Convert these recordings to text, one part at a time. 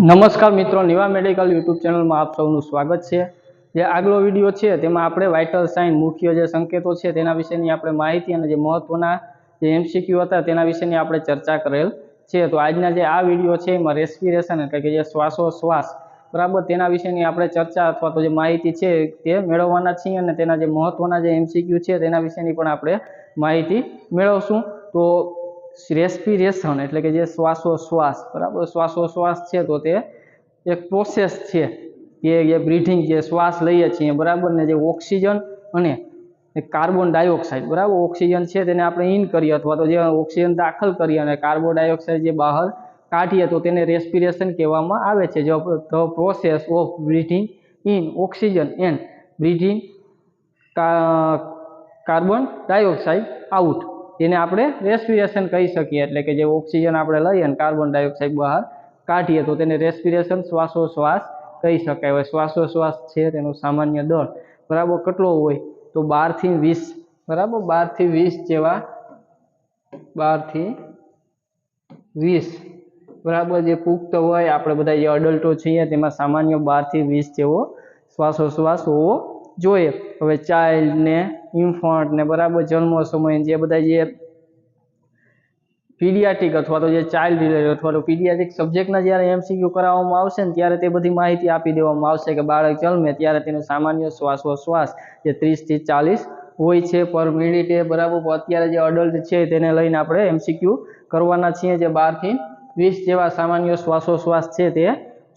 નમસ્કાર મિત્રો, Niva medical YouTube ચેનલમાં આપ સૌનું સ્વાગત છે। જે આગલો વિડીયો છે તેમાં આપણે વાઇટલ સાઇન મુખ્ય જે સંકેતો છે તેના વિશેની આપણે માહિતી અને જે મહત્વના જે એમસીક્યુ હતા તેના વિશેની આપણે ચર્ચા કરેલ છે। તો આજના જે આ વિડીયો છે એમાં રેસ્પિરેશન એટલે કે જે શ્વાસોશ્વાસ બરાબર તેના વિશેની આપણે ચર્ચા અથવા તો જે માહિતી છે તે મેળવવાના છીએ અને તેના જે મહત્વના જે એમસીક્યુ છે તેના વિશેની પણ આપણે માહિતી મેળવશું। તો રેસ્પિરેશન એટલે કે જે શ્વાસોશ્વાસ બરાબર શ્વાસોશ્વાસ છે તો તે એક પ્રોસેસ છે કે જે બ્રીથિંગ જે શ્વાસ લઈએ છીએ બરાબર ને જે ઓક્સિજન અને કાર્બન ડાયોક્સાઇડ બરાબર ઓક્સિજન છે તેને આપણે ઇન કરીએ અથવા તો જે ઓક્સિજન દાખલ કરીએ અને કાર્બન ડાયોક્સાઇડ જે બહાર કાઢીએ તો તેને રેસ્પિરેશન કહેવામાં આવે છે। જો the process of breathing in oxygen and breathing carbon dioxide out તેને આપણે રેસ્પિરેશન કહી શકીએ। એટલે કે જે ઓક્સિજન આપણે લઈએ અને કાર્બન ડાયોક્સાઇડ બહાર કાઢીએ તો તેને રેસ્પિરેશન શ્વાસોશ્વાસ કહી શકાય। હવે શ્વાસોશ્વાસ છે તેનો સામાન્ય દર બરાબર કેટલો હોય તો 12 થી 20 બરાબર 12 થી 20 જેવા 12 થી 20 બરાબર જે પુખ્ત હોય આપણે બધા જે અડલ્ટો છીએ તેમાં સામાન્ય 12 થી 20 જેવો શ્વાસોશ્વાસ હોવો જોઈએ। હવે ચાઇલ્ડ ને ઇન્ફન્ટ ને બરાબર જન્મ સમય જે બધા જે પીડિયાટ્રિક અથવા તો જે ચાઇલ્ડ રિલેટેડ અથવા તો પીડિયાટ્રિક સબ્જેક્ટના જ્યારે એમસીક્યુ કરાવવામાં આવશે ને ત્યારે તે બધી માહિતી આપી દેવામાં આવશે કે બાળક જન્મે ત્યારે તેનો સામાન્ય શ્વાસોશ્વાસ જે 30 થી 40 હોય છે પર મિનિટે બરાબર। અત્યારે જે અડલ્ટ છે તેને લઈને આપણે એમસીક્યુ કરવાના છીએ જે 12 થી 20 જેવા સામાન્ય શ્વાસોશ્વાસ છે તે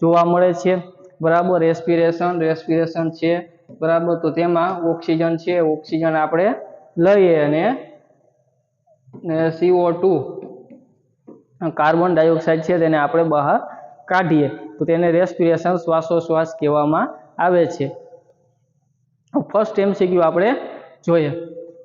જોવા મળે છે બરાબર। રેસ્પિરેશન છે બરાબર તો તેમાં ઓક્સિજન છે ઓક્સિજન આપણે લઈએ અને CO2 કાર્બન ડાયોક્સાઇડ છે તેને આપણે બહાર કાઢીએ તો તેને રેસ્પિરેશન શ્વાસોશ્વાસ કહેવામાં આવે છે। ફર્સ્ટ એમસીક્યુ આપણે જોઈએ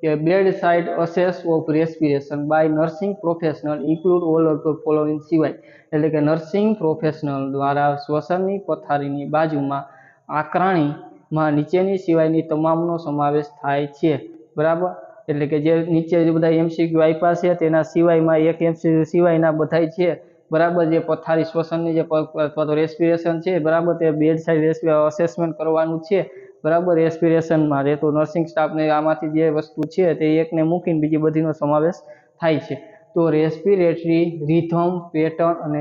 કે bed side assess of respiration by nursing professional include all of the following સિવાય એટલે કે નર્સિંગ પ્રોફેશનલ દ્વારા શ્વસનની પથારીની બાજુમાં આકરણીમાં નીચેની સિવાયની તમામનો સમાવેશ થાય છે બરાબર। એટલે કે જે નીચે જે બધા એમસીક્યુ આપ્યા છે તેના સિવાયમાં એક એમસીક્યુ સિવાયના બધાય છે બરાબર। જે પથારી શ્વસનની જે અથવા તો રેસ્પિરેશન છે બરાબર તે બેડ સાઇડ અસેસમેન્ટ કરવાનું છે બરાબર। રેસ્પિરેશનમાં રહેતો નર્સિંગ સ્ટાફને આમાંથી જે વસ્તુ છે તે એકને મૂકીને બીજી બધીનો સમાવેશ થાય છે। તો રેસ્પિરેટરી રિધમ પેટર્ન અને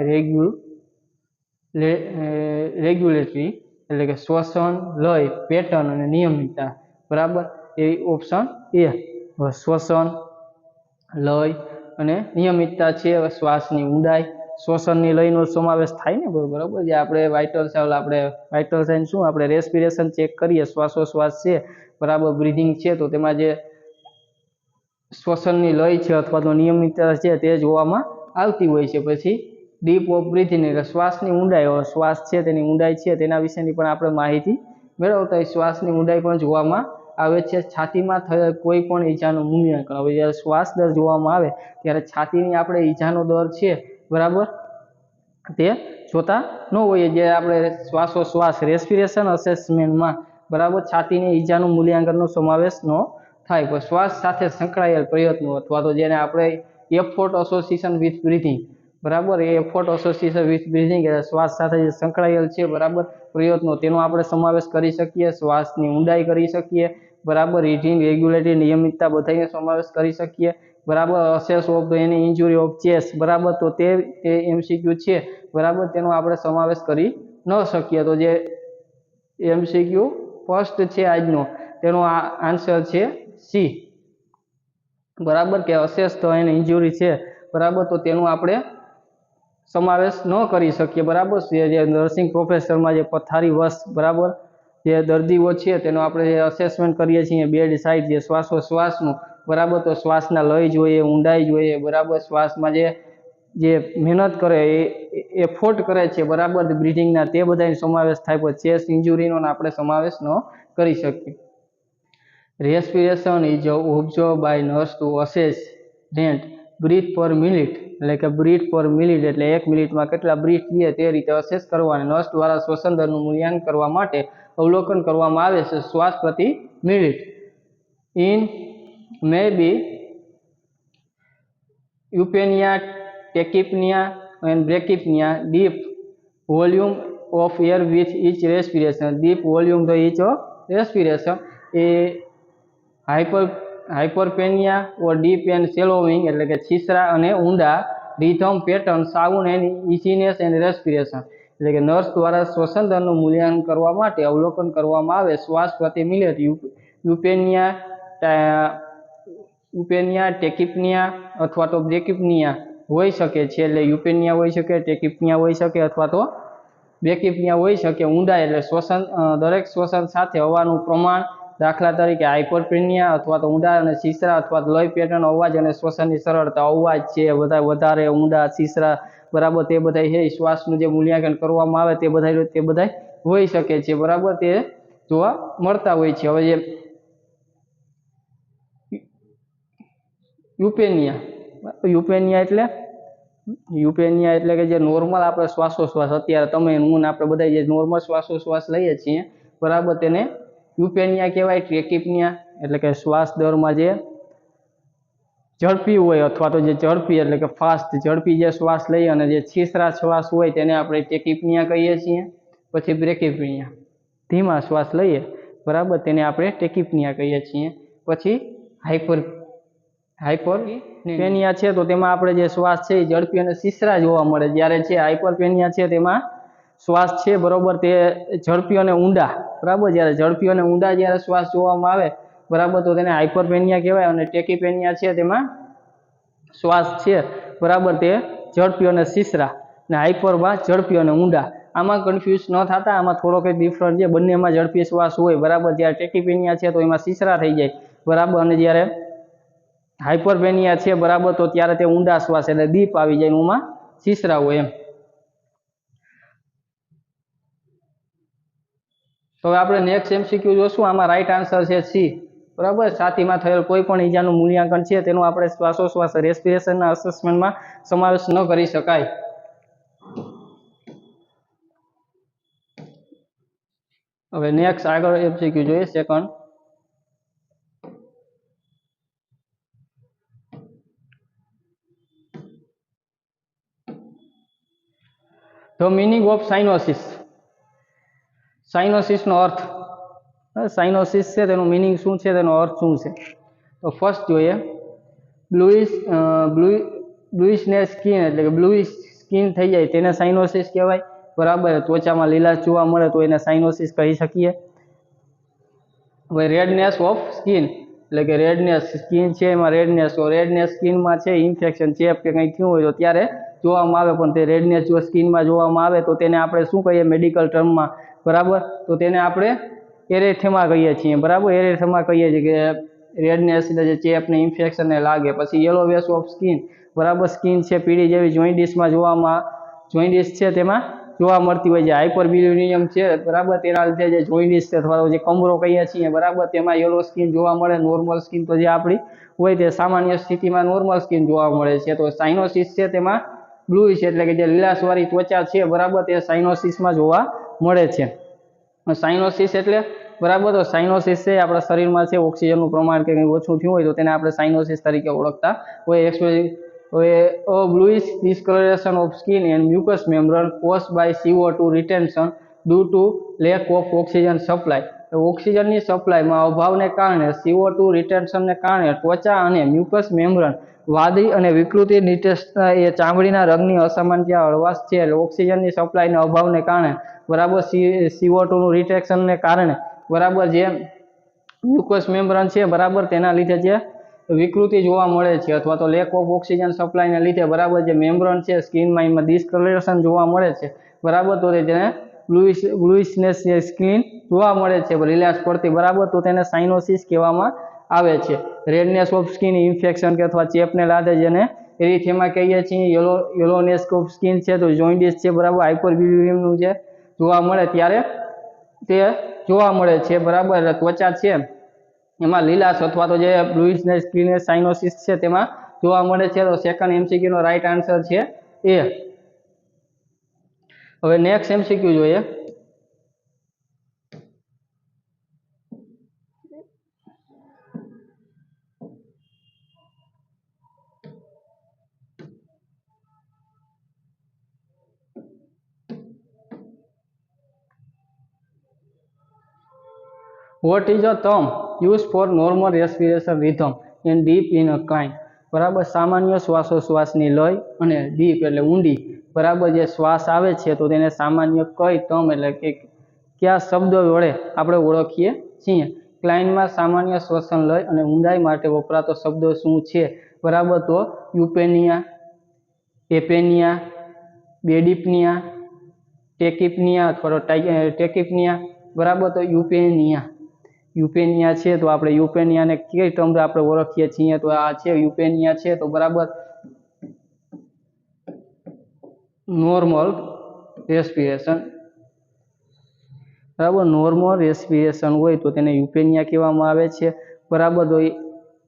રેગ્યુલેટરી એટલે કે શ્વસન લય પેટર્ન અને નિયમિતતા બરાબર એ ઓપ્શન એ શ્વસન લય અને નિયમિતતા છે। શ્વાસની ઊંડાઈ શ્વસનની લયનો સમાવેશ થાય ને બરાબર। જે આપણે વાઇટલ સાઇન શું આપણે રેસ્પિરેશન ચેક કરીએ શ્વાસોશ્વાસ છે બરાબર બ્રીધિંગ છે તો તેમાં જે શ્વસનની લય છે અથવા તો નિયમિતતા છે તે જોવામાં આવતી હોય છે। પછી ડીપ ઓફ બ્રીથિંગ એટલે શ્વાસની ઊંડાઈ શ્વાસ છે તેની ઊંડાઈ છે તેના વિશેની પણ આપણે માહિતી મેળવતા હોય શ્વાસની ઊંડાઈ પણ જોવામાં આવે છે। છાતીમાં થયેલ કોઈ પણ ઈજાનું મૂલ્યાંકન હવે જ્યારે શ્વાસ દર જોવામાં આવે ત્યારે છાતીની આપણે ઈજાનો દર છે બરાબર તે જોતા ન હોઈએ। જે આપણે શ્વાસોશ્વાસ રેસ્પિરેશન અસેસમેન્ટમાં બરાબર છાતીની ઈજાનું મૂલ્યાંકનનો સમાવેશ ન થાય પણ શ્વાસ સાથે સંકળાયેલ પ્રયત્નો અથવા તો જેને આપણે એફોર્ટ એસોસિએશન વિથ બ્રીથિંગ બરાબર એ એફોર્ટ એસોસિએશન વિથ બ્રીથિંગ એટલે શ્વાસ સાથે જે સંકળાયેલ છે બરાબર પ્રયત્નો તેનો આપણે સમાવેશ કરી શકીએ। શ્વાસની ઊંડાઈ કરી શકીએ બરાબર। રીડિંગ રેગ્યુલેટરી નિયમિતતા બધાનો સમાવેશ કરી શકીએ બરાબર। Assess of any ઇન્જુરી of chest બરાબર તો તે એમસીક્યુ છે બરાબર તેનો આપણે સમાવેશ કરી ન શકીએ। તો જે એમસીક્યુ ફર્સ્ટ છે આજનો તેનો આન્સર છે સી બરાબર કે અસેસ તો એની ઇન્જુરી છે બરાબર તો તેનું આપણે સમાવેશ ન કરી શકીએ બરાબર। જે નર્સિંગ પ્રોફેશનમાં જે પથારી વસ બરાબર જે દર્દીઓ છે તેનો આપણે અસેસમેન્ટ કરીએ છીએ બેડ સાઇડ જે શ્વાસોશ્વાસનું બરાબર તો શ્વાસના લય જોઈએ ઊંડાઈ જોઈએ બરાબર। શ્વાસમાં જે મહેનત કરે એ એફોર્ટ કરે છે બરાબર બ્રીથિંગના તે બધાનો સમાવેશ થાય પણ ચેસ્ટ ઇન્જુરીનો આપણે સમાવેશ ન કરી શકીએ। Respiration is observe by nurse to assess rate breath per minute એટલે કે બ્રીથ પર મિનિટ એટલે 1 મિનિટમાં કેટલા બ્રીથ લે તે રીતે અસેસ કરવાની નર્સ દ્વારા શ્વસન દરનું મૂલ્યાંકન કરવા માટે અવલોકન કરવામાં આવે છે શ્વાસ પ્રતિ minute in may be eupnea tachypnea and bradypnea deep volume of air with each respiration, deep volume the each of respiration એ hyperpnea or deep and shallowing એટલે કે છીછરા અને ઊંડા, rhythm pattern sound and itchiness and respiration એટલે કે nurse દ્વારા શ્વસન દરનું મૂલ્યાંકન કરવા માટે અવલોકન કરવામાં આવે શ્વાસ પ્રતિ મિનિટ યુપેનિયા ટેકિપનિયા અથવા તો બ્રેકિપનિયા હોઈ શકે છે। એટલે યુપેનિયા હોઈ શકે, ટેકિપનિયા હોઈ શકે અથવા તો બ્રેકિપનિયા હોઈ શકે। ઊંડાઈ એટલે શ્વસન દરેક શ્વસન સાથે હવાનું પ્રમાણ, દાખલા તરીકે હાઇપરપેનિયા અથવા તો ઊંડા અને છીછરા અથવા લય પેટર્ન અવાજ અને શ્વસનની સરળતા, અવાજ છે બધા વધારે ઊંડા છીછરા બરાબર તે બધા છે શ્વાસનું જે મૂલ્યાંકન કરવામાં આવે તે બધા હોઈ શકે છે બરાબર તે જોવા મળતા હોય છે। હવે જે યુપેનિયા એટલે કે જે નોર્મલ આપણે શ્વાસોશ્વાસ અત્યારે તમે હું આપણે બધા જે નોર્મલ શ્વાસોશ્વાસ લઈએ છીએ બરાબર તેને યુપેનિયા કહેવાય। ટેકિપનિયા એટલે કે શ્વાસ દરમાં જે ઝડપી હોય અથવા તો જે ઝડપી એટલે કે ફાસ્ટ ઝડપી જે શ્વાસ લઈએ અને જે છીછરા શ્વાસ હોય તેને આપણે ટેકિપનિયા કહીએ છીએ। પછી બ્રેકિપનિયા ધીમા શ્વાસ લઈએ બરાબર તેને આપણે ટેકિપનિયા કહીએ છીએ। પછી હાઇપરપેનિયા છે તો તેમાં આપણે જે શ્વાસ છે એ ઝડપી અને છીછરા જોવા મળે, જ્યારે છે હાઇપરપેનિયા છે તેમાં શ્વાસ છે બરાબર તે ઝડપી અને ઊંડા બરાબર, જ્યારે ઝડપી અને ઊંડા જ્યારે શ્વાસ જોવામાં આવે બરાબર તો તેને હાઇપરપેનિયા કહેવાય। અને ટેકિપેનિયા છે તેમાં શ્વાસ છે બરાબર તે ઝડપી અને છીછરા ને હાઇપરમાં ઝડપી અને ઊંડા। આમાં કન્ફ્યુઝ ન થતા, આમાં થોડોક ડિફરન્ટ છે, બંનેમાં ઝડપી શ્વાસ હોય બરાબર, જ્યારે ટેકિપેનિયા છે તો એમાં છીછરા થઈ જાય બરાબર, અને જ્યારે હાઇપરપેનિયા છે બરાબર તો ત્યારે તે ઊંડા શ્વાસ એટલે ડીપ આવી જાય, એમાં છીછરા હોય એમ। તો હવે આપણે નેક્સ્ટ એમસીક્યુ જોશું, આમાં રાઈટ આન્સર છે સી બરાબર, છાતીમાં થયેલ કોઈ પણ ઈજાનું મૂલ્યાંકન છે તેનો આપણે શ્વાસોશ્વાસ રેસ્પિરેશનના અસેસમેન્ટમાં સમાવેશ ન કરી શકાય। હવે નેક્સ્ટ આગળ એમસીક્યુ જોઈએ સેકન્ડ। ધ મીનિંગ ઓફ સાઇનોસિસ, સાઇનોસિસનો અર્થ, સાઇનોસિસ છે તેનું મીનિંગ શું છે, તેનો અર્થ શું છે? તો ફર્સ્ટ જોઈએ બ્લુઇશનેસ સ્કિન એટલે કે બ્લુઇશ સ્કિન થઈ જાય તેને સાઇનોસિસ કહેવાય બરાબર, ત્વચામાં લીલાશ જોવા મળે તો એને સાઇનોસિસ કહી શકીએ। હવે રેડનેસ ઓફ સ્કિન એટલે કે રેડનેસ સ્કિન છે એમાં રેડનેસ સ્કિનમાં છે ઇન્ફેક્શન ચેપ કે કંઈ થયું હોય તો ત્યારે જોવામાં આવે, પણ તે રેડનેસ જો સ્કિનમાં જોવામાં આવે તો તેને આપણે શું કહીએ મેડિકલ ટર્મમાં બરાબર, તો તેને આપણે એરેથેમા કહીએ છીએ બરાબર, એરેથેમા કહીએ છીએ કે રેડનેસ એટલે જે ચેપ ને ઇન્ફેક્શન ને લાગે। પછી યેલોવેસ ઓફ સ્કિન બરાબર, સ્કિન છે પીળી જેવી જોઇન્ડિસમાં જોઇન્ડિસ છે તેમાં જોવા મળતી હોય છે। હાઇપરબિલિનિયમ છે બરાબર, તેના લીધે જે જોઇન્ડિસ છે અથવા જે કમરો કહીએ છીએ બરાબર તેમાં યેલો સ્કિન જોવા મળે। નોર્મલ સ્કિન તો જે આપણી હોય તે સામાન્ય સ્થિતિમાં નોર્મલ સ્કિન જોવા મળે છે। તો સાઇનોસિસ છે તેમાં બ્લુઇશ એટલે કે જે લીલાશવાળી ત્વચા છે બરાબર તે સાઇનોસિસમાં જોવા મળે છે। સાઇનોસિસ એટલે બરાબર, તો સાઇનોસિસ છે આપણા શરીરમાં છે ઓક્સિજનનું પ્રમાણ કે કંઈ ઓછું થયું હોય તો તેને આપણે સાઇનોસિસ તરીકે ઓળખતા હોય। બ્લુઇશ discoloration of skin and mucous membrane caused by CO2 retention due to lack of oxygen supply, ઓક્સિજનની સપ્લાયમાં અભાવને કારણે CO2 રિટેન્શનને કારણે ત્વચા અને મ્યુકસ મેમ્બ્રેન વાદળી અને વિકૃતિ નિટેશતા એ ચામડીના રંગની અસામાન્ય હળવાશ છે એટલે ઓક્સિજનની સપ્લાયના અભાવને કારણે બરાબર CO2 નું રિટેક્શનને કારણે બરાબર જે મ્યુકસ મેમ્બ્રેન છે બરાબર તેના લીધે જે વિકૃતિ જોવા મળે છે અથવા તો લેક ઓફ ઓક્સિજન સપ્લાયને લીધે બરાબર જે મેમ્બ્રેન છે સ્કિનમાં એમાં ડિસ્કલરેશન જોવા મળે છે બરાબર, તો જેને બ્લુઇશનેસ સ્કિન જોવા મળે છે લીલાશ પડતી બરાબર, તો તેને સાઇનોસિસ કહેવામાં આવે છે। રેડનેસ ઓફ સ્કિન ઇન્ફેક્શન કે અથવા ચેપને લીધે જેને એરિથેમા કહીએ છીએ। યેલોનેસ ઓફ સ્કિન છે તો જોઇન્ડિસ છે બરાબર, હાઇપરબિલિનિયમનું જે જોવા મળે ત્યારે તે જોવા મળે છે બરાબર, એટલે ત્વચા છે એમાં લીલાશ અથવા તો જે બ્લુઇશનેસ સ્કિન સાઇનોસિસ છે તેમાં જોવા મળે છે। તો સેકન્ડ એમસીક્યુ નો રાઈટ આન્સર છે એ। હવે નેક્સ્ટ એમસીક્યુ જોઈએ। What is a term use for normal respiration rhythm and deep in a Klein. બરાબર, સામાન્ય શ્વાસોશ્વાસની લય અને ડીપ એટલે ઊંડી બરાબર જે શ્વાસ આવે છે તો તેને સામાન્ય કઈ ટર્મ એટલે કે કયા શબ્દ વડે આપણે ઓળખીએ છીએ. ક્લાઇનમાં સામાન્ય શ્વસન લય અને ઊંડાઈ માટે વપરાતો શબ્દો શું છે? બરાબર, તો યુપેનિયા, એપેનિયા, બેડિપ્નિયા, ટેકિપ્નિયા અથવા તો ટેકિપ્નિયા. બરાબર, તો યુપેનિયા છે તો આપણે યુપેનિયાને કઈ ટર્મ આપણે ઓળખીએ છીએ તો આ છે યુપેનિયા છે. તો બરાબર, નોર્મલ રેસ્પિરેશન. બરાબર, નોર્મલ રેસ્પિરેશન હોય તો તેને યુપેનિયા કહેવામાં આવે છે. બરાબર, તો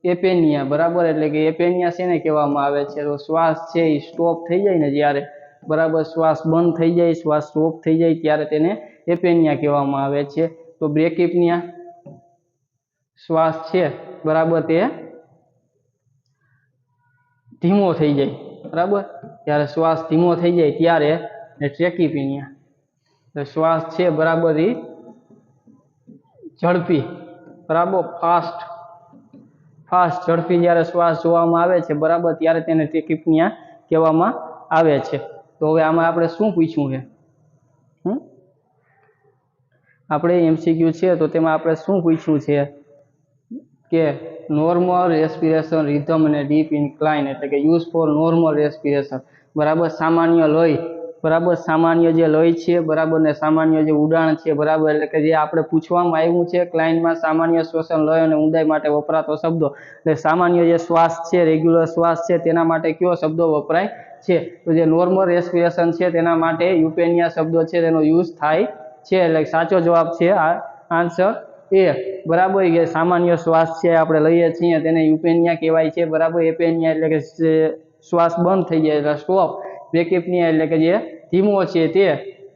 એપેનિયા બરાબર એટલે કે એપેનિયા શેને કહેવામાં આવે છે? તો શ્વાસ છે એ સ્ટોપ થઈ જાય ને જ્યારે, બરાબર, શ્વાસ બંધ થઈ જાય, શ્વાસ સ્ટોપ થઈ જાય ત્યારે તેને એપેનિયા કહેવામાં આવે છે. તો બ્રેકિપ્નિયા શ્વાસ છે બરાબર તે ધીમો થઈ જાય, બરાબર, ત્યારે શ્વાસ ધીમો થઈ જાય ત્યારે ટ્રેકિપિનિયા શ્વાસ છે બરાબર એ ઝડપી, બરાબર, ફાસ્ટ ઝડપી જ્યારે શ્વાસ જોવામાં આવે છે બરાબર ત્યારે તેને ટેકિપ્નિયા કહેવામાં આવે છે. તો હવે આમાં આપણે શું પૂછ્યું છે? આપણે MCQ છે તો તેમાં આપણે શું પૂછ્યું છે કે નોર્મલ રેસ્પિરેશન રિધમ અને ડીપ ઇન્ક્લાઇન એટલે કે યુઝ ફોર નોર્મલ રેસ્પિરેશન. બરાબર, સામાન્ય લય, બરાબર, સામાન્ય જે લય છે બરાબર ને સામાન્ય જે ઉડાણ છે બરાબર એટલે કે જે આપણે પૂછવામાં આવ્યું છે ક્લાઇનમાં સામાન્ય શ્વસન લય અને ઊંડાઈ માટે વપરાતો શબ્દો એટલે સામાન્ય જે શ્વાસ છે રેગ્યુલર શ્વાસ છે તેના માટે કયો શબ્દો વપરાય છે? તો જે નોર્મલ રેસ્પિરેશન છે તેના માટે યુપેનિયા શબ્દો છે તેનો યુઝ થાય છે. એટલે સાચો જવાબ છે આન્સર એ. બરાબર, કે સામાન્ય શ્વાસ છે આપણે લઈએ છીએ તેને યુપેનિયા કહેવાય છે. બરાબર, એપેનિયા એટલે કે શ્વાસ બંધ થઈ જાય એટલે સ્ટોપ, બ્રેકિપ્નિયા એટલે કે જે ધીમો છે તે,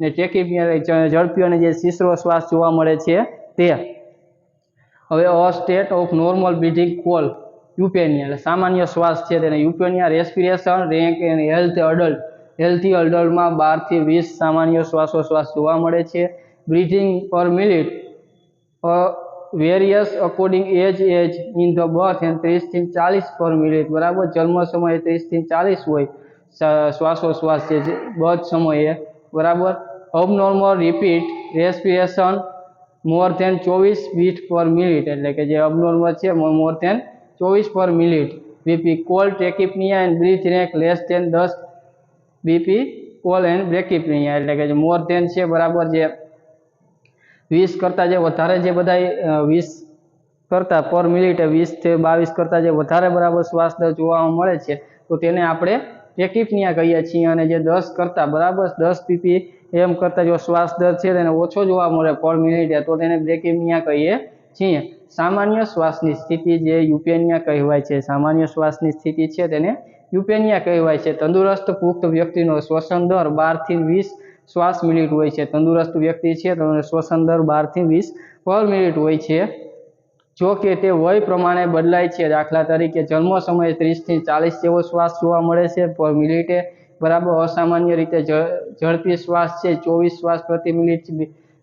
ને ટેકિપ્નિયા ઝડપી અને જે શીશ્રો શ્વાસ જોવા મળે છે તે. હવે a state of normal breathing call eupnea એટલે સામાન્ય શ્વાસ છે તેને eupnea. Respiration rank and healthy અડલ્ટમાં 12 થી 20 સામાન્ય શ્વાસોશ્વાસ જોવા મળે છે. Breathing per minute various according age in the birth and 30 થી 40 પર મિનિટ. બરાબર, જન્મ સમયે 30 થી 40 હોય શ્વાસોશ્વાસ છે બર્થ સમયે. બરાબર, abnormal repeat respiration more than 24 beat per minute એટલે કે જે અબનોર્મલ છે more than 24 per minute. BP call tachypnea and breath rank less than 10 BP call and bradypnea એટલે કે જે મોર ધેન છે બરાબર જે 20 કરતાં જે વધારે જે બધા 20 કરતાં પર મિનિટે 20 થી 22 કરતાં જે વધારે બરાબર શ્વાસ દર જોવા મળે છે તો તેને આપણે ટેકિપ્નિયા કહીએ છીએ. અને જે 10 કરતાં બરાબર 10 પીપી એમ કરતાં જો શ્વાસ દર છે તેને ઓછો જોવા મળે પર મિનિટે તો તેને બ્રેકિપ્નિયા કહીએ છીએ. સામાન્ય શ્વાસની સ્થિતિ જે યુપેનિયા કહેવાય છે, સામાન્ય શ્વાસની સ્થિતિ છે તેને યુપેનિયા કહેવાય છે. તંદુરસ્ત પુખ્ત વ્યક્તિનો શ્વસન દર 12 થી 20 શ્વાસ મિનિટ હોય છે. તંદુરસ્ત વ્યક્તિ છે તો શ્વસન દર 12 થી 20 પર મિનિટ હોય છે. જો કે તે વય પ્રમાણે બદલાય છે. દાખલા તરીકે જન્મ સમયે 30 થી 40 જેવો શ્વાસ જોવા મળે છે પર મિનિટે. બરાબર, અસામાન્ય રીતે ઝડપી શ્વાસ છે 24 શ્વાસ પ્રતિ મિનિટ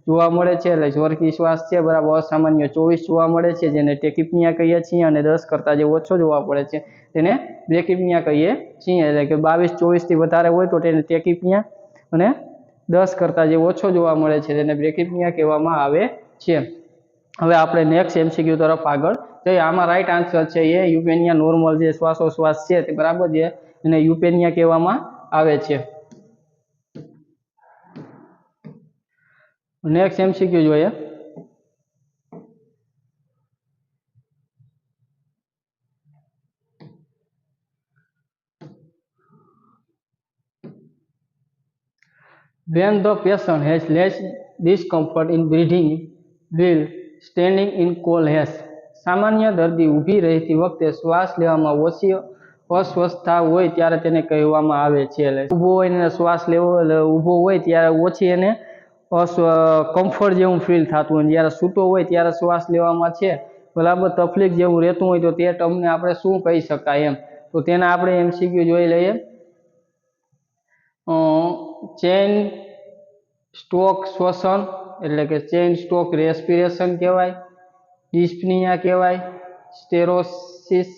જોવા મળે છે એટલે ઝડપી શ્વાસ છે બરાબર અસામાન્ય 24 જોવા મળે છે જેને ટેકિપ્નિયા કહીએ છીએ. અને 10 કરતાં જે ઓછો જોવા પડે છે તેને બ્રેકિપ્નિયા કહીએ છીએ. એટલે કે 22-24 થી વધારે હોય તો તેને ટેકિપ્નિયા અને 10 કરતાં જે ઓછો જોવા મળે છે તેને બ્રેકિપ્નિયા કહેવામાં આવે છે. હવે આપણે નેક્સ્ટ MCQ તરફ આગળ જઈએ. આમાં રાઈટ આન્સર છે એ યુપેનિયા નોર્મલ જે શ્વાસોશ્વાસ છે તે બરાબર જે એને યુપેનિયા કહેવામાં આવે છે. નેક્સ્ટ MCQ જોઈએ. When the patient has less discomfort in breathing while standing in cold has. સામાન્ય દર્દી ઊભી રહેતી વખતે શ્વાસ લેવામાં ઓછી અસ્વસ્થતા હોય ત્યારે તેને કહેવામાં આવે છે. એટલે ઊભો હોય ને શ્વાસ લેવો એટલે ઊભો હોય ત્યારે ઓછી એને કમ્ફર્ટ જેવું ફીલ થતું હોય, જ્યારે સૂતો હોય ત્યારે શ્વાસ લેવામાં છે બરાબર તકલીફ જેવું રહેતું હોય તો તે ટર્મને આપણે શું કહી શકાય એમ. તો તેના આપણે MCQ જોઈ લઈએ. ચેઇન સ્ટોક શ્વસન એટલે કે ચેઇન સ્ટોક રેસ્પિરેશન કહેવાય. ડિસ્પનિયા કહેવાય, સ્ટેરોસિસ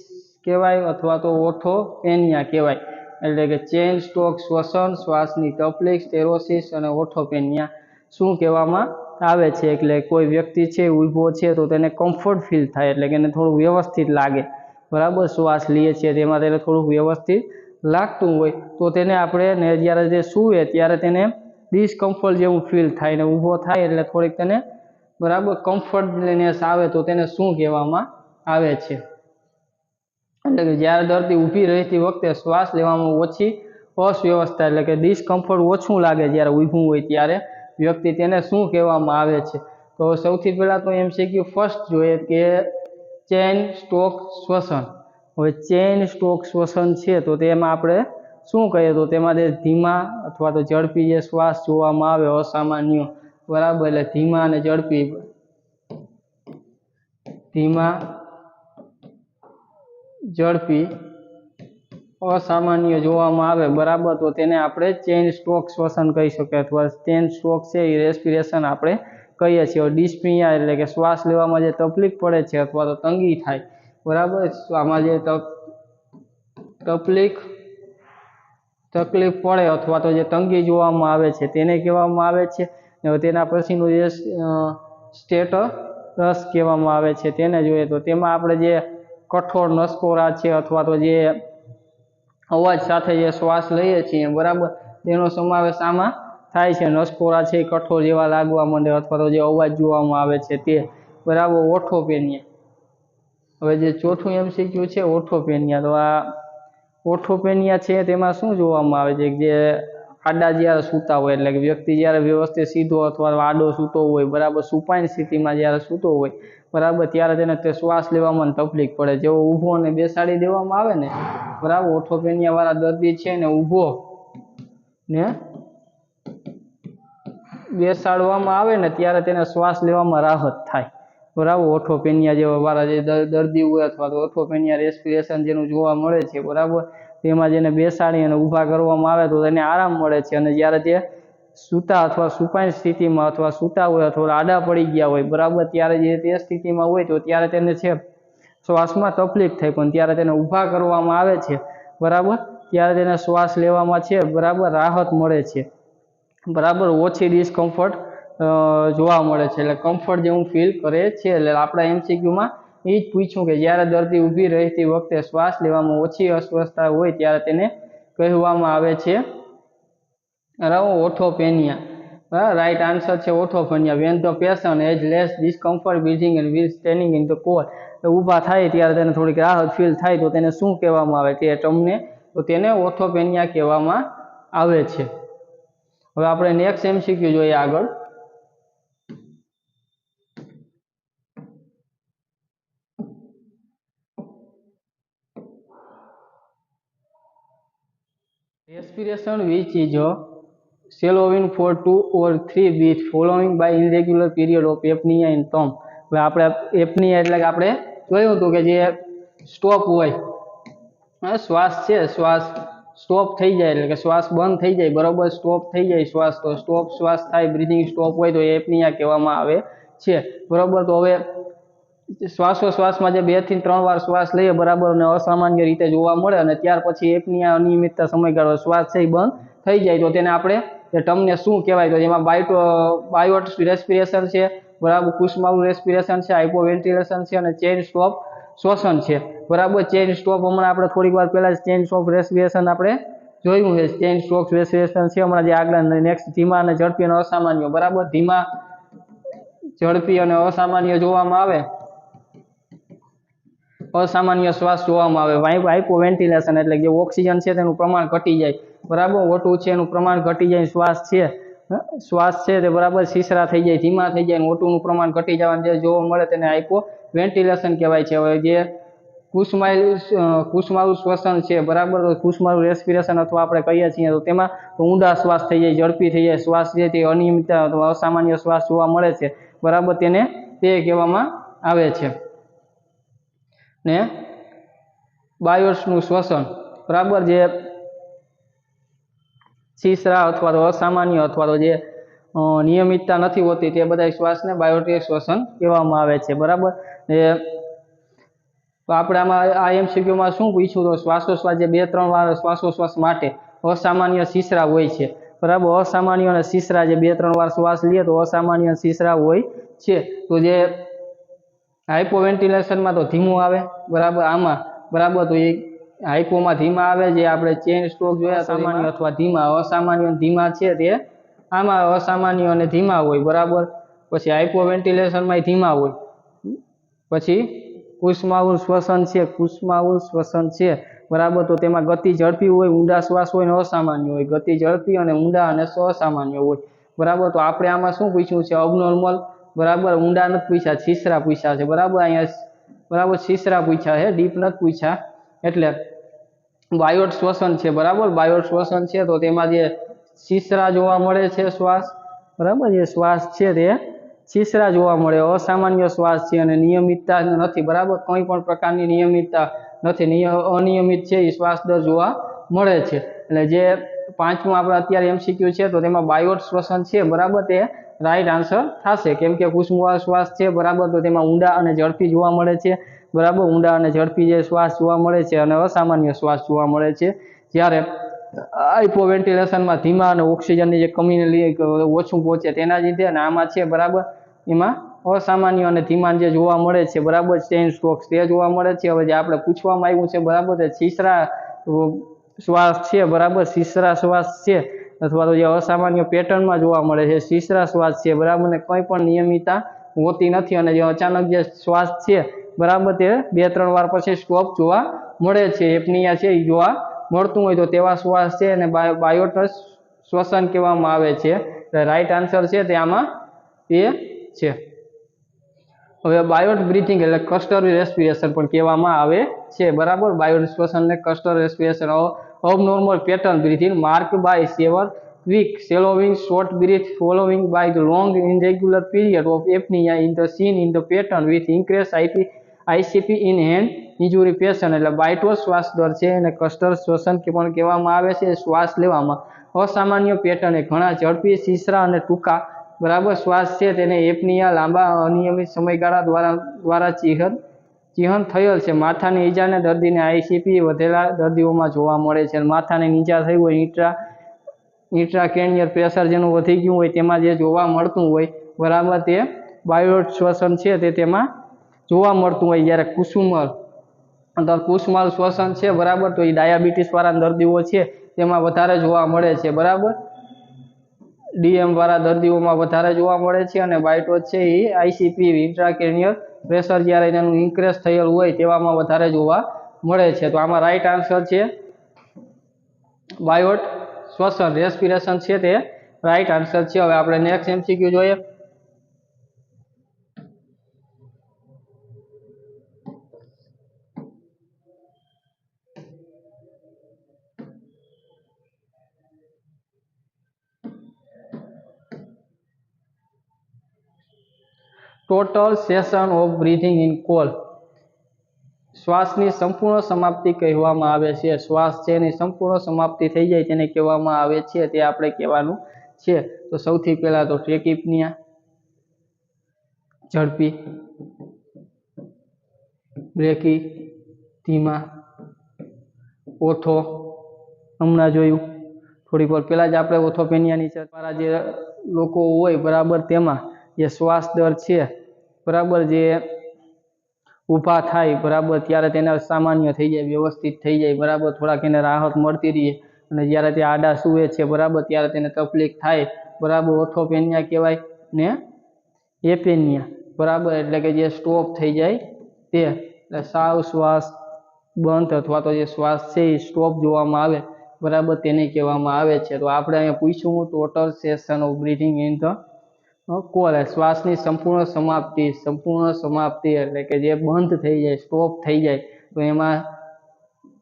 કહેવાય અથવા તો ઓર્થોપેનિયા કહેવાય। એટલે કે ચેઇન સ્ટોક શ્વસન, શ્વાસની તકલીફ, સ્ટેરોસિસ અને ઓર્થોપેનિયા શું કહેવામાં આવે છે? એટલે કોઈ વ્યક્તિ છે ઊભો છે તો તેને કમ્ફર્ટ ફીલ થાય, એટલે કે એને થોડું વ્યવસ્થિત લાગે, બરાબર, શ્વાસ લે છે તેમાં તેને થોડુંક વ્યવસ્થિત લાગતું હોય તો તેને આપણે જ્યારે જે સૂવે ત્યારે તેને ડિસ્કમ્ફર્ટ જેવું ફીલ થાય, ને ઊભો થાય એટલે થોડીક તેને બરાબર કમ્ફર્ટનેસ આવે તો તેને શું કહેવામાં આવે છે? એટલે કે જ્યારે દર્દી ઊભી રહેતી વખતે શ્વાસ લેવામાં ઓછી અસ્વસ્થતા એટલે કે ડિસ્કમ્ફર્ટ ઓછું લાગે જ્યારે ઊભું હોય ત્યારે વ્યક્તિ, તેને શું કહેવામાં આવે છે? તો સૌથી પહેલાં તો MCQ ફર્સ્ટ જોઈએ કે ચેઇન સ્ટોક શ્વસન। હવે ચેઇન સ્ટોક શ્વસન છે તો તેમાં આપણે શું કહીએ તો તેમાં જે ધીમા અથવા તો ઝડપી જે શ્વાસ જોવામાં આવે અસામાન્ય, બરાબર, એટલે ધીમા અને ઝડપી, ધીમા ઝડપી અસામાન્ય જોવામાં આવે, બરાબર, તો તેને આપણે ચેઇન સ્ટોક શ્વસન કહી શકીએ અથવા ચેઇન સ્ટોક છે એ રેસ્પિરેશન આપણે કહીએ છીએ। ડિસ્પનિયા એટલે કે શ્વાસ લેવામાં જે તકલીફ પડે છે અથવા તો તંગી થાય, બરાબર, આમાં જે તકલીફ પડે અથવા તો જે તંગી જોવામાં આવે છે તેને કહેવામાં આવે છે। તેના પછીનું જે સ્ટેટસ કહેવામાં આવે છે તેને જોઈએ તો તેમાં આપણે જે કઠોર નસકોરા છે અથવા તો જે અવાજ સાથે જે શ્વાસ લઈએ છીએ, બરાબર, તેનો સમાવેશ આમાં થાય છે। નસકોરા છે એ કઠોર જેવા લાગવા માંડે અથવા તો જે અવાજ જોવામાં આવે છે તે, બરાબર। ઓર્થોપેનિયા, હવે જે ચોથું MCQ છે ઓર્થોપેનિયા, તો આ ઓર્થોપેનિયા છે તેમાં શું જોવામાં આવે છે? જે આડા જ્યારે સૂતા હોય એટલે કે વ્યક્તિ જ્યારે વ્યવસ્થિત સીધો અથવા આડો સૂતો હોય, બરાબર, સુપાઈન સ્થિતિમાં જ્યારે સૂતો હોય, બરાબર, ત્યારે તેને તે શ્વાસ લેવામાં તકલીફ પડે, જેવો ઊભો અને બેસાડી દેવામાં આવે ને, બરાબર, ઓર્થોપેનિયા વાળા દર્દી છે ને ઊભો ને બેસાડવામાં આવે ને ત્યારે તેને શ્વાસ લેવામાં રાહત થાય, બરાબર। ઓર્થોપેનિયા જેવા વાળા જે દર્દી હોય અથવા તો ઓર્થોપેનિયા રેસ્પિરેશન જેનું જોવા મળે છે, બરાબર, તેમાં જેને બેસાડી અને ઊભા કરવામાં આવે તો તેને આરામ મળે છે, અને જ્યારે તે સૂતા અથવા સુપાઈન સ્થિતિમાં અથવા સૂતા હોય અથવા આડા પડી ગયા હોય, બરાબર, ત્યારે જે તે સ્થિતિમાં હોય તો ત્યારે તેને છે શ્વાસમાં તકલીફ થાય, પણ ત્યારે તેને ઊભા કરવામાં આવે છે, બરાબર, ત્યારે તેને શ્વાસ લેવામાં છે, બરાબર, રાહત મળે છે, બરાબર, ઓછી ડિસ્કમ્ફર્ટ જોવા મળે છે, એટલે કમ્ફર્ટ જેવું ફીલ કરે છે। એટલે આપણા MCQમાં એ જ પૂછ્યું કે જ્યારે દર્દી ઊભી રહેતી વખતે શ્વાસ લેવામાં ઓછી અસ્વસ્થતા હોય ત્યારે તેને કહેવામાં આવે છે, બરાબર, ઓર્થોપેનિયા। રાઈટ આન્સર છે orthopnea. When the patient has less discomfort breathing and will standing in the call, ઊભા થાય ત્યારે તેને થોડીક રાહત ફીલ થાય તો તેને શું કહેવામાં આવે તે તમને, તો તેને ઓર્થોપેનિયા કહેવામાં આવે છે। હવે આપણે નેક્સ્ટ MCQ જોઈએ આગળ। Respiration which is shallowing for 2 or 3 breaths following by irregular period of apnea in thumb। હવે આપણે એપનિયા એટલે કે આપણે જોયું હતું કે જે સ્ટોપ હોય, શ્વાસ છે, શ્વાસ સ્ટોપ થઈ જાય એટલે કે શ્વાસ બંધ થઈ જાય, બરાબર, સ્ટોપ થઈ જાય શ્વાસ, તો સ્ટોપ શ્વાસ થાય, બ્રીથિંગ સ્ટોપ હોય તો એપનિયા કહેવામાં આવે છે, બરાબર। તો હવે શ્વાસોશ્વાસમાં જે 2 થી 3 વાર શ્વાસ લઈએ, બરાબર, અને અસામાન્ય રીતે જોવા મળે અને ત્યાર પછી એપનિયા અનિયમિતતા સમયગાળો શ્વાસ છે એ બંધ થઈ જાય તો તેને આપણે તે ટર્મને શું કહેવાય? તો જેમાં બાયોટ રેસ્પિરેશન છે, બરાબર, કુસમાઉ રેસ્પિરેશન છે, હાઇપોવેન્ટિલેશન છે અને ચેઇન સ્ટોપ શ્વસન છે, બરાબર। ચેઇન સ્ટોપ હમણાં આપણે થોડીક વાર પહેલા ચેઇન સ્ટોપ રેસ્પિરેશન આપણે જોયું છે, ચેઇન સ્ટોપ રેસ્પિરેશન છે હમણાં જે આગળ, નેક્સ્ટ ધીમા અને ઝડપી અને અસામાન્ય, બરાબર, ધીમા, ઝડપી અને અસામાન્ય જોવામાં આવે, અસામાન્ય શ્વાસ જોવામાં આવે, હાઇપોવેન્ટિલેશન એટલે જે ઓક્સિજન છે તેનું પ્રમાણ ઘટી જાય, બરાબર, O2 છે એનું પ્રમાણ ઘટી જાય, શ્વાસ છે તે બરાબર શીશરા થઈ જાય, ધીમા થઈ જાય, O2 નું પ્રમાણ ઘટી જવાનું જે જોવા મળે તેને હાઇપોવેન્ટિલેશન કહેવાય છે। હવે જે કુસમાઉ શ્વસન છે, બરાબર, કુસમાઉ રેસ્પિરેશન અથવા આપણે કહીએ છીએ તો તેમાં ઊંડા શ્વાસ થઈ જાય, ઝડપી થઈ જાય, શ્વાસ છે તે અનિયમિત અથવા અસામાન્ય શ્વાસ જોવા મળે છે, બરાબર, તેને તે કહેવામાં આવે છે। ને બાયોટ્સનું શ્વસન, બરાબર, જે શીશરા અથવા તો અસામાન્ય અથવા તો જે નિયમિતતા નથી હોતી તે બધા શ્વાસને બાયોટિક શ્વસન કહેવામાં આવે છે બરાબર। તો આપણે આમાં આ MCQમાં શું પૂછ્યું તો શ્વાસોશ્વાસ જે 2-3 વાર શ્વાસોશ્વાસ માટે અસામાન્ય શીશરા હોય છે બરાબર। અસામાન્ય અને શીશરા જે 2-3 વાર શ્વાસ લે તો અસામાન્ય શીશરા હોય છે। તો જે હાઇપોવેન્ટિલેશનમાં તો ધીમું આવે બરાબર આમાં બરાબર। તો એ હાઇપોમાં ધીમા આવે જે આપણે ચેન સ્ટ્રોક જોયા સામાન્ય અથવા ધીમા અસામાન્ય ધીમા છે તે આમાં અસામાન્ય અને ધીમા હોય બરાબર। પછી હાઇપોવેન્ટિલેશનમાં ધીમા હોય। પછી કુસમાઉલ શ્વસન છે કુસમાઉલ શ્વસન છે બરાબર। તો તેમાં ગતિ ઝડપી હોય ઊંડા શ્વાસ હોય અને અસામાન્ય હોય ગતિ ઝડપી અને ઊંડા અને અસામાન્ય હોય બરાબર। તો આપણે આમાં શું પૂછ્યું છે અબનોર્મલ બરાબર ઊંડા નથી પૂછ્યા શીશરા પૂછ્યા છે બરાબર। અહીંયા બરાબર શીશરા પૂછ્યા છે ડીપ નથી પૂછ્યા એટલે બાયોટ શ્વસન છે બરાબર। બાયોટ શ્વસન છે તો તેમાં જે શીશરા જોવા મળે છે શ્વાસ બરાબર જે શ્વાસ છે તે શીશરા જોવા મળે અસામાન્ય શ્વાસ છે અને નિયમિતતા નથી બરાબર। કોઈ પણ પ્રકારની નિયમિતતા નથી અનિયમિત છે એ શ્વાસ દર જોવા મળે છે। એટલે જે પાંચમું આપણે અત્યારે MCQ છે તો તેમાં બાયોટ શ્વસન છે બરાબર તે રાઈટ આન્સર થશે કેમ કે કુસુમાળ શ્વાસ છે બરાબર। તો તેમાં ઊંડા અને ઝડપી જોવા મળે છે બરાબર ઊંડા અને ઝડપી જે શ્વાસ જોવા મળે છે અને અસામાન્ય શ્વાસ જોવા મળે છે। જ્યારે હાઇપોવેન્ટિલેશનમાં ધીમા અને ઓક્સિજનની જે કમીને ઓછું પહોંચે તેના લીધે અને આમાં છે બરાબર એમાં અસામાન્ય અને ધીમા જે જોવા મળે છે બરાબર ચેઇન સ્ટ્રોક્સ તે જોવા મળે છે। હવે જે આપણે પૂછવામાં આવ્યું છે બરાબર તે શીશરા શ્વાસ છે બરાબર શીશરા શ્વાસ છે અથવા તો જે અસામાન્ય પેટર્નમાં જોવા મળે છે શીશરા શ્વાસ છે બરાબર ને કંઈ પણ નિયમિતતા હોતી નથી અને જે અચાનક જે શ્વાસ છે બરાબર તે 2-3 વાર પછી સ્ટોપ જોવા મળે છે એપનિયા છે એ જોવા મળતું હોય તો તેવા શ્વાસ છે અને બાયોટ શ્વસન કહેવામાં આવે છે। રાઈટ આન્સર છે તે આમાં એ છે। હવે બાયોટ બ્રીથિંગ એટલે કસ્ટરી રેસ્પિરેશન પણ કહેવામાં આવે છે બરાબર। બાયોટ શ્વસનને cluster respiration abnormal pattern breathing mark by several quick swallowing short breath following by the long irregular period of apnea in the seen in the pattern with increased ICP in hand injury patient એટલે Biot શ્વાસ દર છે અને કસ્ટર શ્વસન પણ કહેવામાં આવે છે। શ્વાસ લેવામાં અસામાન્ય પેટર્ન ઘણા ઝડપી શીશરા અને ટૂંકા બરાબર શ્વાસ છે તેને એપનિયા લાંબા અનિયમિત સમયગાળા દ્વારા ચિહ્ન થયેલ છે। માથાની ઈજાને દર્દીને ICP વધેલા દર્દીઓમાં જોવા મળે છે। માથાની ઈજા થઈ હોય ઇન્ટ્રાક્રેનિયલ પ્રેશર જેનું વધી ગયું હોય તેમાં જે જોવા મળતું હોય બરાબર તે બાયોટ શ્વસન છે તે તેમાં જોવા મળતું હોય। જ્યારે કુસમાળ શ્વસન છે બરાબર તો એ ડાયાબિટીસ વાળા દર્દીઓ છે તેમાં વધારે જોવા મળે છે બરાબર DM વાળા દર્દીઓમાં વધારે જોવા મળે છે અને બાયોટ છે એ ICP ઇન્ટ્રાક્રેનિયલ પ્રેશર જ્યારે એનું ઇન્ક્રીઝ થયેલ હોય તેવામાં વધારે જોવા મળે છે। તો આમાં રાઈટ આન્સર છે બાયોટ શ્વસન રેસ્પિરેશન છે તે રાઈટ આન્સર છે। હવે આપણે નેક્સ્ટ MCQ જોઈએ। Total session of breathing in call શ્વાસની સંપૂર્ણ સમાપ્તિ કહેવામાં આવે છે। શ્વાસ છે એની સંપૂર્ણ સમાપ્તિ થઈ જાય તેને કહેવામાં આવે છે તે આપણે કહેવાનું છે। તો સૌથી પહેલા તો ટ્રેકિપનિયા ઝડપી બ્રેકી ધીમા ઓથો હમણાં જોયું થોડીક વાર પહેલાં જ આપણે ઓથોપેનિયાની ચર્ચા જે લોકો હોય બરાબર તેમાં જે શ્વાસ દર છે બરાબર જે ઊભા થાય બરાબર ત્યારે તેને સામાન્ય થઈ જાય વ્યવસ્થિત થઈ જાય બરાબર થોડાક એને રાહત મળતી રહે અને જ્યારે તે આડા સૂવે છે બરાબર ત્યારે તેને તકલીફ થાય બરાબર ઓથોપેનિયા કહેવાય ને એપેનિયા બરાબર એટલે કે જે સ્ટોપ થઈ જાય તે એટલે સાવ શ્વાસ બંધ અથવા તો જે શ્વાસ છે એ સ્ટોપ જોવામાં આવે બરાબર તેને કહેવામાં આવે છે। તો આપણે અહીંયા પૂછ્યું total session of breathing in the call શ્વાસની સંપૂર્ણ સમાપ્તિ એટલે કે જે બંધ થઈ જાય સ્ટોપ થઈ જાય તો એમાં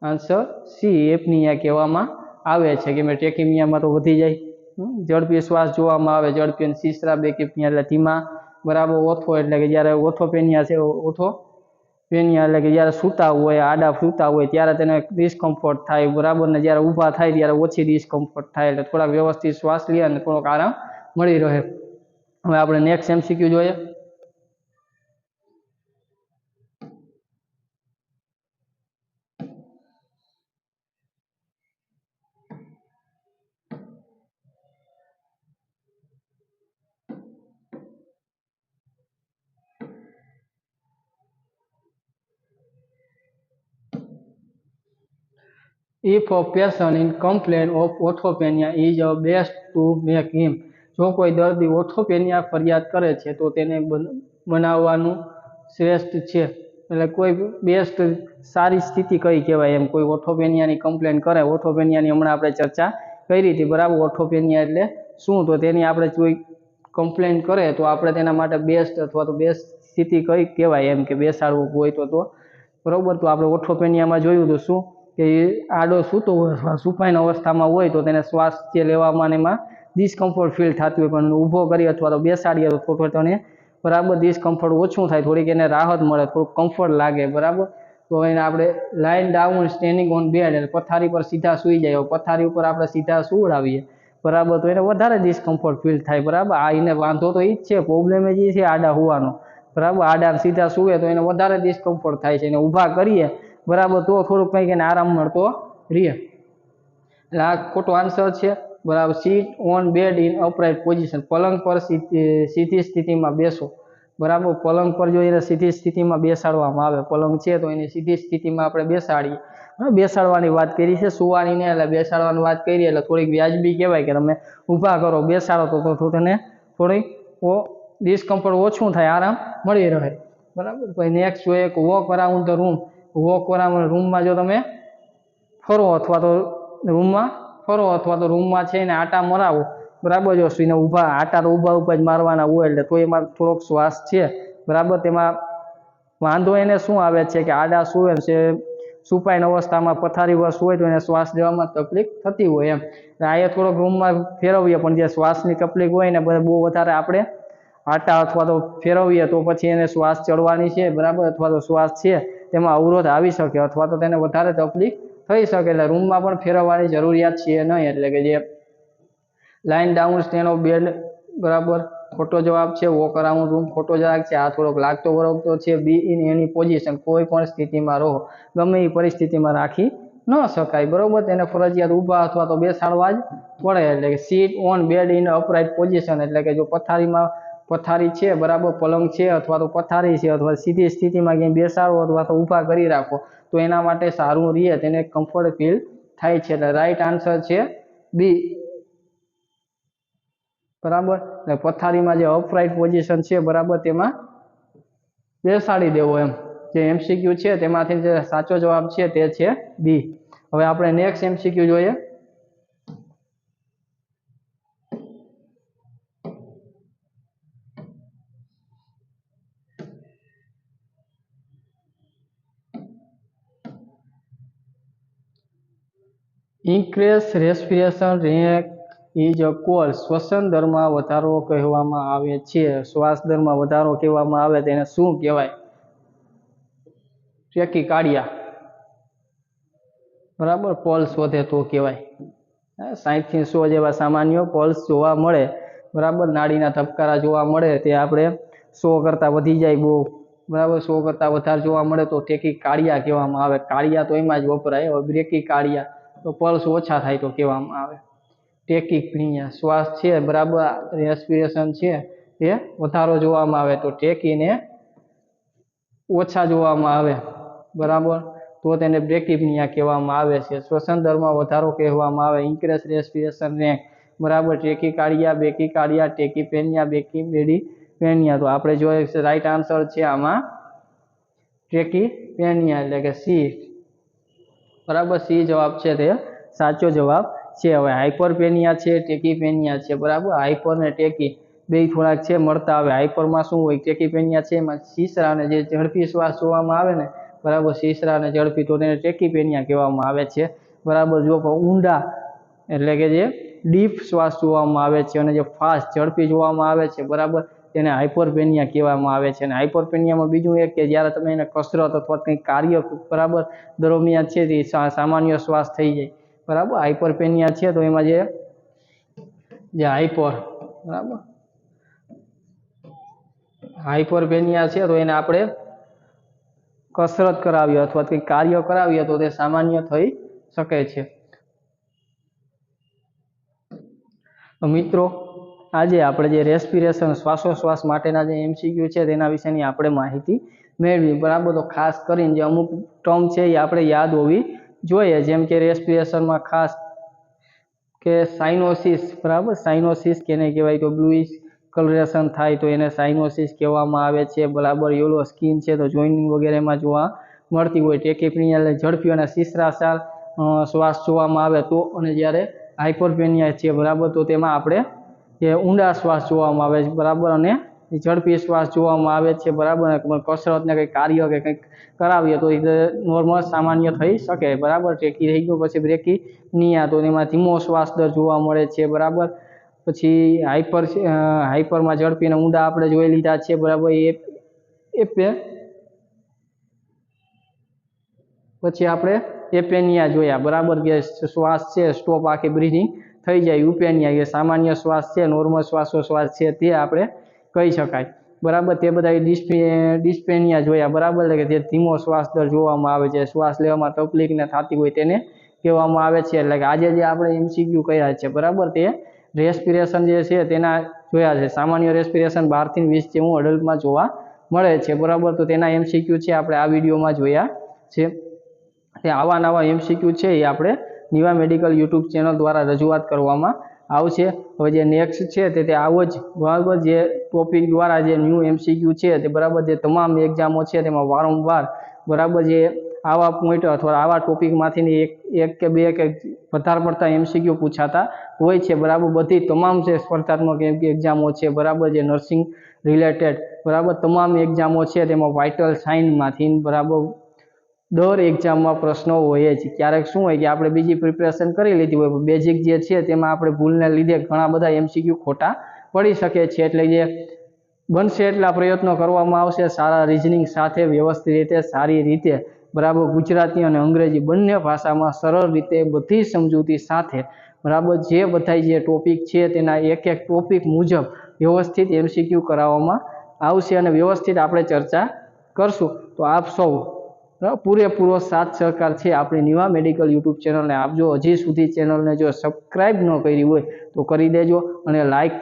આન્સર સી એપનિયા કહેવામાં આવે છે। કે ટ્રેકિમિયામાં તો વધી જાય ઝડપી શ્વાસ જોવામાં આવે ઝડપી અને શીશરા બ્રેકિપનિયા એટલે ધીમા બરાબર ઓથો એટલે કે જ્યારે ઓથોપેનિયા છે ઓથોપેનિયા એટલે કે જ્યારે સૂતા હોય આડા સૂતા હોય ત્યારે તેને ડિસ્કમ્ફર્ટ થાય બરાબર ને જ્યારે ઊભા થાય ત્યારે ઓછી ડિસ્કમ્ફર્ટ થાય એટલે થોડાક વ્યવસ્થિત શ્વાસ લે અને થોડોક આરામ મળી રહે। હવે આપણે નેક્સ્ટ MCQ જોઈએ। If a person in complaint of ઓથોપેનિયા is best to make him, જો કોઈ દર્દી ઓથોપેનિયા ફરિયાદ કરે છે તો તેને બનાવવાનું શ્રેષ્ઠ છે। એટલે કોઈ બેસ્ટ સારી સ્થિતિ કઈ કહેવાય એમ। કોઈ ઓથોપેનિયાની કમ્પ્લેન કરે, ઓથોપેનિયાની હમણાં આપણે ચર્ચા કરી હતી બરાબર। ઓથોપેનિયા એટલે શું, તો તેની આપણે કોઈ કમ્પ્લેન કરે તો આપણે તેના માટે બેસ્ટ અથવા તો બેસ્ટ સ્થિતિ કઈ કહેવાય એમ કે બેસાડવું હોય તો બરાબર। તો આપણે ઓથોપેનિયામાં જોયું તો શું કે આડો સૂતો હોય, સુપાઈન અવસ્થામાં હોય તો તેને શ્વાસ જે લેવામાં એમાં ડિસ્કમ્ફર્ટ ફીલ થતું હોય, પણ ઊભો કરી અથવા તો બેસાડીએ તો તેને બરાબર ડિસ્કમ્ફર્ટ ઓછું થાય, થોડીક એને રાહત મળે, થોડુંક કમ્ફર્ટ લાગે બરાબર। તો એને આપણે lying down standing on bed એટલે પથારી પર સીધા સૂઈ જાય, પથારી ઉપર આપણે સીધા સુવડાવીએ બરાબર તો એને વધારે ડિસ્કમ્ફર્ટ ફીલ થાય બરાબર। આ એને વાંધો તો એ જ છે, પ્રોબ્લેમ જ એ છે આડા હોવાનો બરાબર। આડા સીધા સૂવે તો એને વધારે ડિસ્કમ્ફર્ટ થાય છે, એને ઊભા કરીએ બરાબર તો થોડુંક કંઈક એને આરામ મળતો રહે। એટલે આ ખોટો આન્સર છે બરાબર। Sit on bed in upright position, પલંગ પર સીધી સ્થિતિમાં બેસો બરાબર। પલંગ પર જો એને સીધી સ્થિતિમાં બેસાડવામાં આવે, પલંગ છે તો એની સીધી સ્થિતિમાં આપણે બેસાડીએ, બેસાડવાની વાત કરી છે, સુવાની ને એટલે બેસાડવાની વાત કરી એટલે થોડીક વ્યાજબી કહેવાય કે તમે ઊભા કરો બેસાડો તો તેને થોડીક ડિસ્કમ્ફર્ટ ઓછું થાય, આરામ મળી રહે બરાબર। પછી નેક્સ્ટ જોઈએ walk around the room, walk around રૂમમાં જો તમે ફરો અથવા તો રૂમમાં છે એને આટા મરાવો બરાબર। જો એને ઊભા આટા તો ઊભા જ મારવાના હોય એટલે તો એમાં થોડોક શ્વાસ છે બરાબર, તેમાં વાંધો એને શું આવે છે કે આડા સૂવે છે, સુપાઈન અવસ્થામાં પથારી પર હોય તો એને શ્વાસ લેવામાં તકલીફ થતી હોય એમ। આ થોડોક રૂમમાં ફેરવીએ પણ જે શ્વાસની તકલીફ હોય ને બહુ વધારે આપણે આટા અથવા તો ફેરવીએ તો પછી એને શ્વાસ ચડવાની છે બરાબર, અથવા તો શ્વાસ છે તેમાં અવરોધ આવી શકે અથવા તો તેને વધારે તકલીફ થઈ શકે, એટલે રૂમમાં પણ ફેરવવાની જરૂરિયાત છે નહીં। એટલે કે જે lying down stand of bed બરાબર ખોટો જવાબ છે, વોક અરાઉન્ડ રૂમ ખોટો જવાબ છે, આ થોડોક લાગતો વળગતો છે। બી ઇન એની પોઝિશન, કોઈ પણ સ્થિતિમાં રહો, ગમે એ પરિસ્થિતિમાં રાખી ન શકાય બરાબર, તેને ફરજિયાત ઊભા અથવા તો બેસાડવા જ પડે। એટલે કે sit on bed in upright position, એટલે કે જો પથારી છે બરાબર, પલંગ છે અથવા તો પથારી છે અથવા સીધી સ્થિતિમાં ક્યાંય બેસાડો અથવા તો ઊભા કરી રાખો તો એના માટે સારું રહે, તેને કમ્ફર્ટ ફીલ થાય છે। એટલે રાઈટ આન્સર છે બી બરાબર। એટલે પથારીમાં જે અપરાઇટ પોઝિશન છે બરાબર તેમાં બેસાડી દેવો એમ। જે MCQ છે તેમાંથી જે સાચો જવાબ છે તે છે બી। હવે આપણે નેક્સ્ટ MCQ જોઈએ। Increase respiration rate is call, શ્વસન દરમાં વધારો કહેવામાં આવે છે, શ્વાસ દરમાં વધારો કહેવામાં આવે તેને શું કહેવાય? ટેકીકાર્ડિયા બરાબર, પલ્સ વધે તો કહેવાય। 60 થી 100 જેવા સામાન્ય પલ્સ જોવા મળે બરાબર, નાડીના ધબકારા જોવા મળે તે આપણે 100 કરતાં વધી જાય બહુ બરાબર, 100 કરતાં વધારે જોવા મળે તો ટેકીકાર્ડિયા કહેવામાં આવે। કાર્ડિયા તો એમાં જ વપરાય, હવે બ્રેકીકાર્ડિયા તો પલ્સ ઓછા થાય તો કહેવામાં આવે। ટેકીપનિયા શ્વાસ છે બરાબર, રેસ્પિરેશન છે એ વધારો જોવામાં આવે તો ટેકીને ઓછા જોવામાં આવે બરાબર તો તેને બ્રેકીપનિયા કહેવામાં આવે છે। શ્વસન દરમાં વધારો કહેવામાં આવે ઇન્ક્રીઝ રેસ્પિરેશન રેટ બરાબર, ટેકીકાર્ડિયા, બ્રેકીકાર્ડિયા, ટેકીપેનિયા, બ્રેકીપેનિયા, તો આપણે જોઈએ રાઈટ આન્સર છે આમાં ટેકીપેનિયા એટલે કે સી બરાબર, સી જવાબ છે તે સાચો જવાબ છે। હવે હાઇપરપેનિયા છે, ટેકીપેનિયા છે બરાબર, હાઇપર ને ટેકી બે થોડાક છે મળતા આવે। હાઇપરમાં શું હોય, ટેકીપેનિયા છે એમાં શીશરા અને જે ઝડપી શ્વાસ જોવામાં આવે ને બરાબર, શીશરા અને ઝડપી તો તેને ટેકીપેનિયા કહેવામાં આવે છે બરાબર। જો ઊંડા એટલે કે જે ડીપ શ્વાસ જોવામાં આવે છે અને જે ફાસ્ટ ઝડપી જોવામાં આવે છે બરાબર તેને હાઇપરપેનિયા કહેવામાં આવે છે। અને હાઇપરપેનિયામાં બીજું એક કે જ્યારે તમે એને કસરત અથવા કંઈક કાર્ય બરાબર દરમિયાન છે તે સામાન્ય શ્વાસ થઈ જાય બરાબર, હાઇપરપેનિયા છે તો એમાં જે હાઇપર બરાબર. હાઇપરપેનિયા છે તો એને આપણે કસરત કરાવીએ અથવા કંઈક કાર્ય કરાવીએ તો તે સામાન્ય થઈ શકે છે. તો મિત્રો આજે આપણે જે રેસ્પિરેશન શ્વાસોશ્વાસ માટેના જે MCQ છે તેના વિશેની આપણે માહિતી મેળવી. બરાબર. તો ખાસ કરીને જે અમુક ટર્મ છે એ આપણે યાદ હોવી જોઈએ, જેમ કે રેસ્પિરેશનમાં ખાસ કે સાઇનોસિસ. બરાબર. સાઇનોસિસ કેને કહેવાય તો બ્લુઇશ કલરેશન થાય તો એને સાઇનોસિસ કહેવામાં આવે છે. બરાબર. યલો સ્કિન છે તો જોઈનિંગ વગેરેમાં જોવા મળતી હોય. ટેકીપ્નિયા ઝડપી અને શિશ્રાસાર શ્વાસ જોવામાં આવે તો, અને જ્યારે હાઇપરપેનિયા છે બરાબર તો તેમાં આપણે જે ઊંડા શ્વાસ જોવામાં આવે છે. બરાબર. અને ઝડપી શ્વાસ જોવામાં આવે છે. બરાબર. કસરતને કંઈક કાર્ય કે કંઈક કરાવીએ તો એ નોર્મલ સામાન્ય થઈ શકે. બરાબર. ટેકી થઈ ગયું. પછી બ્રેકીનિયા તો એમાં ધીમો શ્વાસ દર જોવા મળે છે. બરાબર. પછી હાઇપરમાં ઝડપીને ઊંડા આપણે જોઈ લીધા છે. બરાબર. પછી આપણે એપેનિયા જોયા. બરાબર. કે શ્વાસ છે સ્ટોપ આખી બ્રીથિંગ થઈ જાય. યુપેનિયા કે સામાન્ય શ્વાસ છે, નોર્મલ શ્વાસોશ્વાસ છે તે આપણે કહી શકાય. બરાબર. તે બધા ડિસ્પેનિયા જોયા. બરાબર. કે જે ધીમો શ્વાસ દર જોવામાં આવે છે, શ્વાસ લેવામાં તકલીફને થતી હોય તેને કહેવામાં આવે છે. એટલે કે આજે જે આપણે MCQ કર્યા છે બરાબર તે રેસ્પિરેશન જે છે તેના જોયા છે. સામાન્ય રેસ્પિરેશન 12 થી 20 જેવું અડલ્ટમાં જોવા મળે છે. બરાબર. તો તેના MCQ છે આપણે આ વિડીયોમાં જોયા છે. તે આવા નવા MCQ છે એ આપણે નિવા મેડિકલ યુટ્યુબ ચેનલ દ્વારા રજૂઆત કરવામાં આવશે. હવે જે નેક્સ્ટ છે તે આવો જ બરાબર જે ટોપિક દ્વારા જે ન્યૂ MCQ છે તે બરાબર જે તમામ એક્ઝામો છે તેમાં વારંવાર બરાબર જે આવા પોઈન્ટ અથવા આવા ટોપિકમાંથી એક કે બે કે વધારે પડતા MCQ પૂછાતા હોય છે. બરાબર. બધી તમામ જે સ્પર્ધાત્મક એક્ઝામો છે બરાબર જે નર્સિંગ રિલેટેડ બરાબર તમામ એક્ઝામો છે તેમાં વાઇટલ સાઇનમાંથી બરાબર દર એક્ઝામમાં પ્રશ્નો હોય જ. ક્યારેક શું હોય કે આપણે બીજી પ્રિપેરેશન કરી લીધી હોય, બેઝિક જે છે તેમાં આપણે ભૂલને લીધે ઘણા બધા MCQ ખોટા પડી શકે છે. એટલે જે બનશે એટલા પ્રયત્નો કરવામાં આવશે સારા રિઝનિંગ સાથે, વ્યવસ્થિત રીતે, સારી રીતે. બરાબર. ગુજરાતી અને અંગ્રેજી બંને ભાષામાં સરળ રીતે બધી સમજૂતી સાથે બરાબર જે બધા જે ટોપિક છે તેના એક એક ટોપિક મુજબ વ્યવસ્થિત MCQ કરાવવામાં આવશે અને વ્યવસ્થિત આપણે ચર્ચા કરશું. તો આપ સૌ પૂરેપૂરો સાથ સહકાર છે આપણી નિવા મેડિકલ યુટ્યુબ ચેનલને આપજો. હજી સુધી ચેનલને જો સબસ્ક્રાઈબ ન કરી હોય તો કરી દેજો અને લાઈક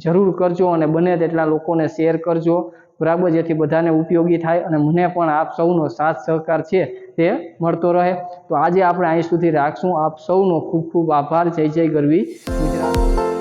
જરૂર કરજો અને બને તેટલા લોકોને શેર કરજો. બરાબર. જેથી બધાને ઉપયોગી થાય અને મને પણ આપ સૌનો સાથ સહકાર છે તે મળતો રહે. તો આજે આપણે અહીં સુધી રાખશું. આપ સૌનો ખૂબ ખૂબ આભાર. જય જય ગરવી ગુજરાત.